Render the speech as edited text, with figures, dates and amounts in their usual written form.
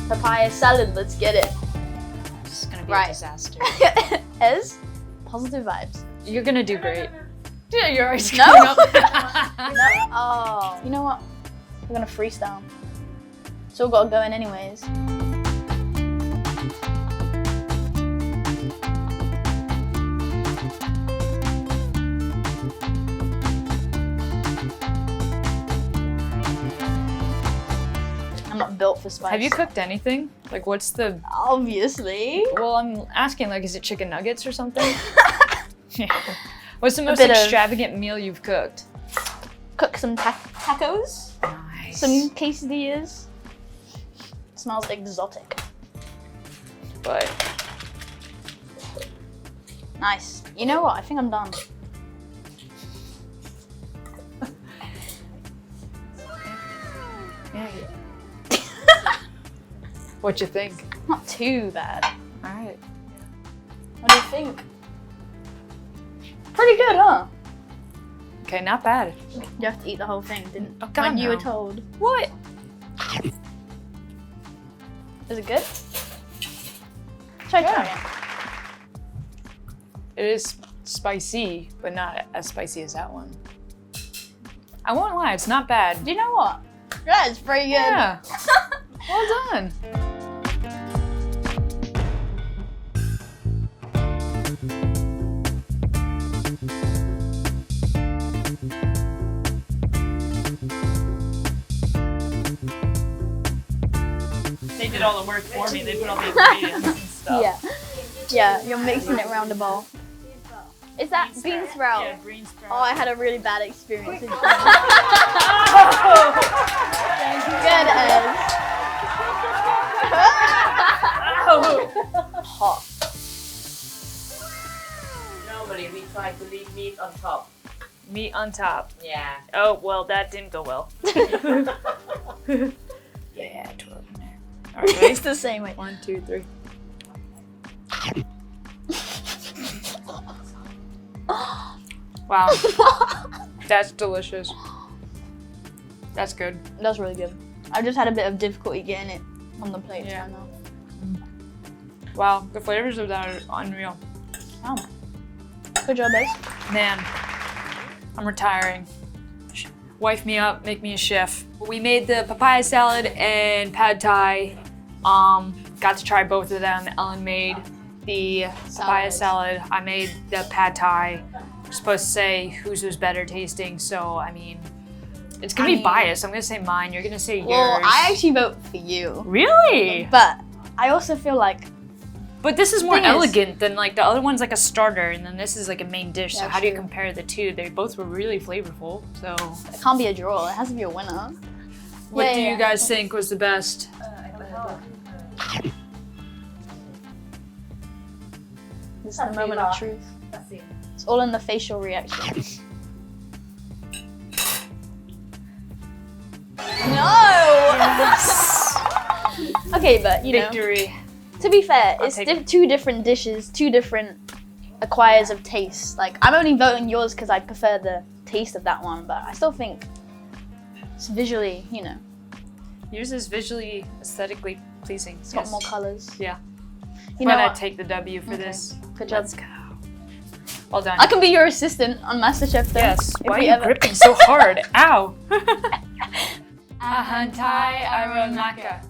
Papaya salad, let's get it. This is gonna be Right. a disaster. Ez, positive vibes. You're gonna do great. Yeah, you're always No? screwing up. No? Oh. You know what? We're gonna freestyle. So we've got to go in anyways. I'm not built for spice. Have you cooked anything? Like, what's the? Obviously. Well, I'm asking. Like, is it chicken nuggets or something? What's the most bit of- extravagant meal you've cooked? Cook some tacos. Nice. Some quesadillas. Smells exotic. But Nice. You know what? I think I'm done. yeah. What you think? Not too bad. All right. What do you think? Pretty good, huh? Okay, not bad. You have to eat the whole thing, didn't? Oh, God, when you were no. told. What? Is it good? Try it. It is spicy, but not as spicy as that one. I won't lie, it's not bad. Do you know what? Yeah, it's pretty good. Yeah. Well done. They did all the work for me. They put all the ingredients and stuff. Yeah. Yeah, you're mixing it around a bowl. Is that bean sprout? Yeah, green sprout. Oh, I had a really bad experience with Good, Ez. Hot. Normally we try to leave meat on top. Meat on top. Yeah. Oh, well, that didn't go well. Yeah, 12 in there. All right, ready? It's the same way. 1, 2, 3. Wow, that's delicious. That's good. That's really good. I just had a bit of difficulty getting it on the plate. Yeah. So I know. Wow, the flavors of that are unreal. Wow. Good job, Ez. Man, I'm retiring. Wife me up, make me a chef. We made the papaya salad and pad thai. Got to try both of them. Ellen made the papaya salad. I made the pad thai. We're supposed to say whose was better tasting, so I mean, it's gonna be biased. I'm gonna say mine, you're gonna say yours. Well, I actually vote for you. Really? But I also feel like But this is more Thing is- elegant than like the other one's like a starter, and then this is like a main dish. So Yeah, how do you true. compare the two? They both were really flavorful. So it can't be a draw. It has to be a winner. what Yeah, do yeah, you guys think was the best? This is the moment of truth. It's all in the facial reactions. No! Okay, but you know, Victory. to be fair, I'll it's take two different dishes, two different acquires of taste. Like, I'm only voting yours because I prefer the taste of that one, but I still think it's visually, you know, Yours is visually, aesthetically pleasing. it's got more colors. Yeah. You but know I what? take the W for Okay. this. Good job. Let's go. Well done. I can be your assistant on MasterChef though. Yes. if Why are we you ever- gripping so hard? Ow. Ahan Thai Aronaka.